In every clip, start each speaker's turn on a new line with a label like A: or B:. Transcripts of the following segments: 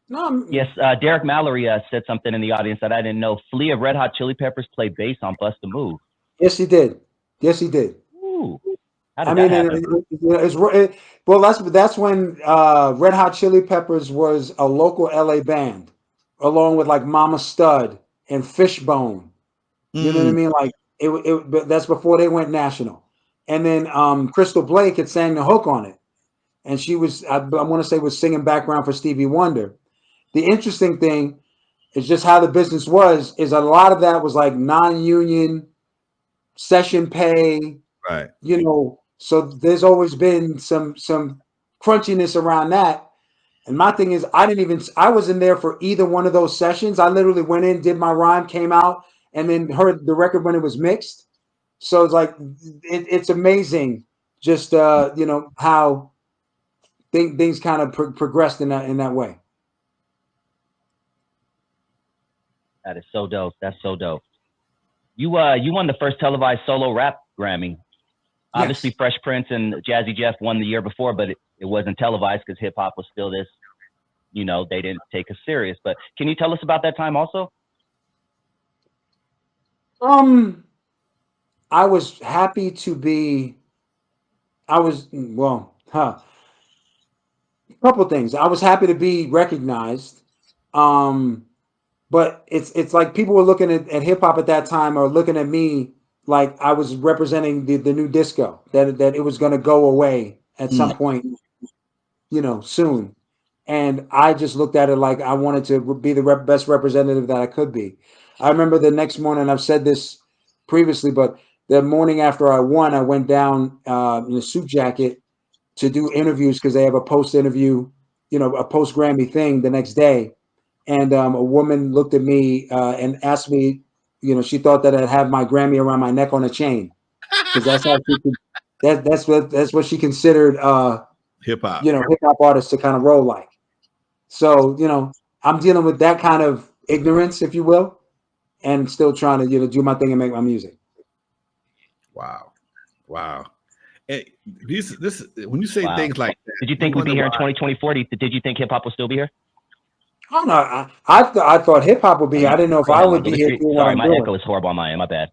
A: No,
B: Yes, Derek Mallory said something in the audience that I didn't know. Flea of Red Hot Chili Peppers played bass on Bust a Move.
A: yes, he did. Yes, he did.
B: Ooh, how
A: I
B: did that
A: mean,
B: happen?
A: well, that's when Red Hot Chili Peppers was a local LA band, along with like Mama Stud and Fishbone. You know what I mean? Like but that's before they went national. And then Crystal Blake had sang the hook on it, and she was I want to say was singing background for Stevie Wonder. The interesting thing is just how the business was. Is a lot of that was like non-union session pay,
C: Right.
A: you know. So there's always been some crunchiness around that. And my thing is, I wasn't there for either one of those sessions. I literally went in, did my rhyme, came out, and then heard the record when it was mixed. So it's like it's amazing, just how things kind of progressed in that way.
B: That is so dope. That's so dope. You won the first televised solo rap Grammy. Obviously,
A: Yes.
B: Fresh Prince and Jazzy Jeff won the year before, but it wasn't televised because hip hop was still this. They didn't take us serious. But can you tell us about that time also?
A: I was happy to be. I was well, huh? A couple things. I was happy to be recognized. Um, but it's like people were looking at hip hop at that time or looking at me like I was representing the new disco that it was going to go away at some point, soon. And I just looked at it like I wanted to be the best representative that I could be. I remember the next morning, I've said this previously, but the morning after I won, I went down in a suit jacket to do interviews because they have a post interview, a post Grammy thing the next day. And a woman looked at me and asked me, she thought that I'd have my Grammy around my neck on a chain because that's how she could, that's what she considered,
C: Hip hop.
A: hip hop artists to kind of roll like. So, I'm dealing with that kind of ignorance, if you will, and still trying to, do my thing and make my music.
C: Wow. Wow. And this when you say
B: Wow.
C: things like that,
B: Did you think we'd be here in 2024? Did you think hip hop will still be here?
A: Oh no, I thought hip hop would be here. I didn't know if
B: Go
A: I
B: ahead,
A: would
B: Lonzo.
A: be here doing what
B: Sorry,
A: I'm
B: my
A: doing.
B: echo is horrible on my end. My bad.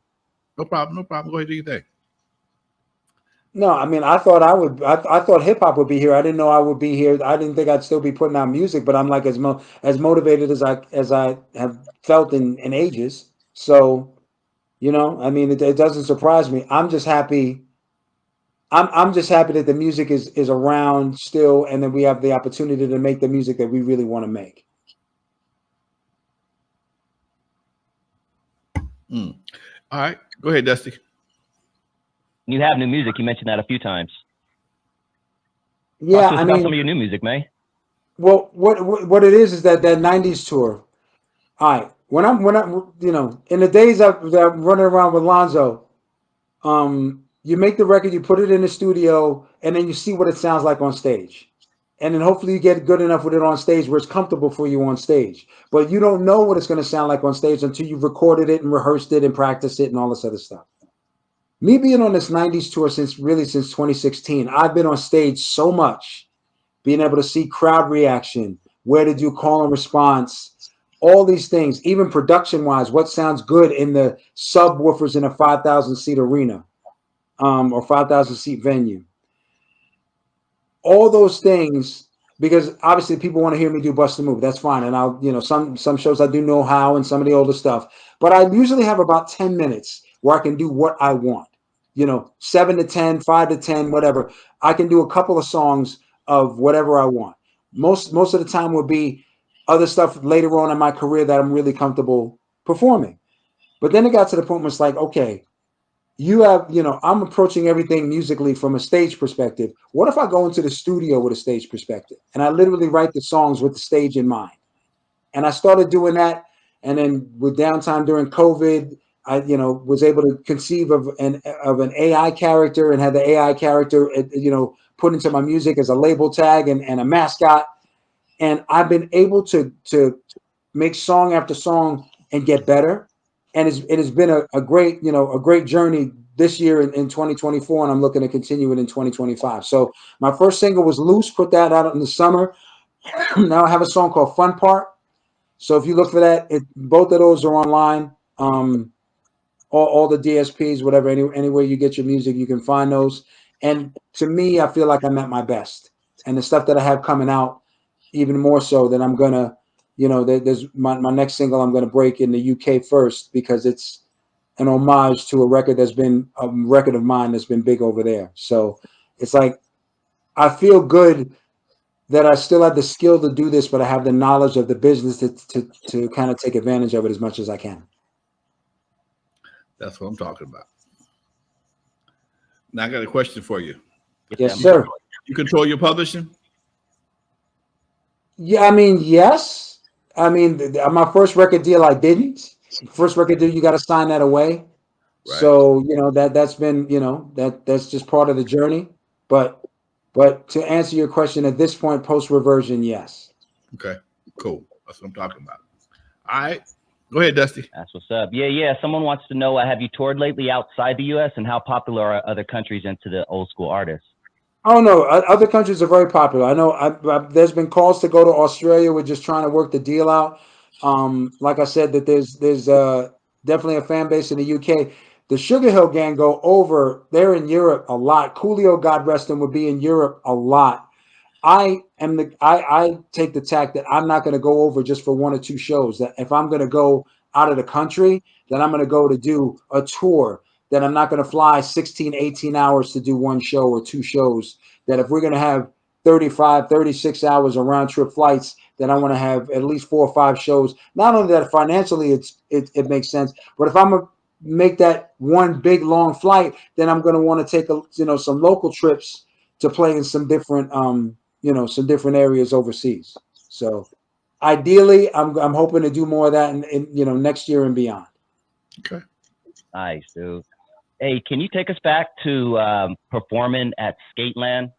C: No problem. No problem. Go ahead. Do your thing.
A: No, I mean, I thought I would. I thought hip hop would be here. I didn't know I would be here. I didn't think I'd still be putting out music. But I'm like as motivated as I have felt in ages. So I mean, it doesn't surprise me. I'm just happy. I'm just happy that the music is around still, and that we have the opportunity to make the music that we really want to make.
C: All right. Go ahead, Dusty.
B: You have new music. You mentioned that a few times.
A: Yeah,
B: Talk to us about some of your new music, May.
A: Well, what it is that '90s tour. All right, when I'm in the days that I'm running around with Lonzo, you make the record, you put it in the studio, and then you see what it sounds like on stage. And then hopefully you get good enough with it on stage where it's comfortable for you on stage. But you don't know what it's going to sound like on stage until you've recorded it and rehearsed it and practiced it and all this other stuff. Me being on this 90s tour since 2016, I've been on stage so much, being able to see crowd reaction, where to do call and response, all these things, even production wise, what sounds good in the subwoofers in a 5,000 seat arena or 5,000 seat venue. All those things, because obviously people want to hear me do Bust a Move. That's fine. And I'll, some shows I do know how and some of the older stuff. But I usually have about 10 minutes where I can do what I want. 7 to 10, 5 to 10, whatever. I can do a couple of songs of whatever I want. Most of the time will be other stuff later on in my career that I'm really comfortable performing. But then it got to the point where it's like, okay, I'm approaching everything musically from a stage perspective. What if I go into the studio with a stage perspective and I literally write the songs with the stage in mind? And I started doing that. And then with downtime during COVID, I, was able to conceive of an AI character and had the AI character, put into my music as a label tag and a mascot. And I've been able to make song after song and get better. And it has been a great, a great journey this year in 2024. And I'm looking to continue it in 2025. So my first single was Loose, put that out in the summer. Now I have a song called Fun Part. So if you look for that, both of those are online. All the DSPs, whatever, anywhere you get your music, you can find those. And to me, I feel like I'm at my best. And the stuff that I have coming out, even more so that I'm gonna, there's my next single I'm gonna break in the UK first because it's an homage to a record that's been a record of mine that's been big over there. So it's like I feel good that I still have the skill to do this, but I have the knowledge of the business to kind of take advantage of it as much as I can.
C: That's what I'm talking about. Now I got a question for you.
A: Yes, sir.
C: You control your publishing?
A: Yeah, I mean, yes. I mean, my first record deal, I didn't. First record deal, you got to sign that away.
C: Right.
A: So that's been that's just part of the journey. But to answer your question at this point, post reversion, yes.
C: Okay, cool. That's what I'm talking about. All right, go ahead, Dusty.
B: That's what's up. Yeah. Someone wants to know, have you toured lately outside the U.S. and how popular are other countries into the old school artists?
A: Oh no, other countries are very popular. I know there's been calls to go to Australia. We're just trying to work the deal out. Like I said, that there's definitely a fan base in the UK. The Sugar Hill Gang go over. They're in Europe a lot. Coolio, God rest him, would be in Europe a lot. I take the tack that I'm not going to go over just for one or two shows. That if I'm going to go out of the country, then I'm going to go to do a tour. That I'm not going to fly 16, 18 hours to do one show or two shows. That if we're going to have 35, 36 hours of round trip flights, then I want to have at least 4 or 5 shows. Not only that financially it makes sense, but if I'm going to make that one big long flight, then I'm going to want to take some local trips to play in some different some different areas overseas. So ideally, I'm hoping to do more of that in next year and beyond.
C: Okay.
B: Nice, dude. Hey, can you take us back to performing at Skateland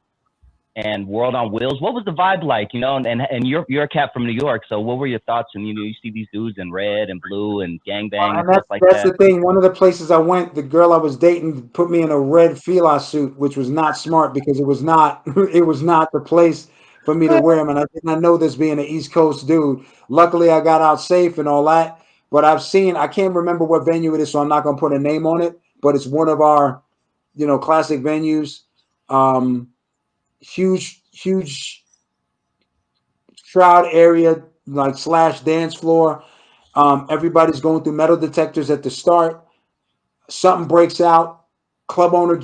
B: and World on Wheels? What was the vibe like? And you're a cat from New York, so what were your thoughts? And you see these dudes in red and blue and gangbang and stuff like that.
A: That's the thing. One of the places I went, the girl I was dating put me in a red Fila suit, which was not smart because it was not the place for me to wear them. And I did not know this being an East Coast dude. Luckily, I got out safe and all that. But I can't remember what venue it is, so I'm not going to put a name on it. But it's one of our, classic venues. Huge crowd area, like / dance floor. Everybody's going through metal detectors at the start. Something breaks out. Club owner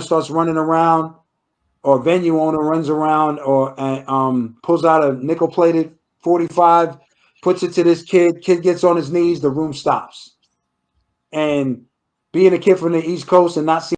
A: starts running around, or venue owner runs around, or pulls out a nickel plated 45, puts it to this kid. Kid gets on his knees. The room stops. And being a kid from the East Coast and not seeing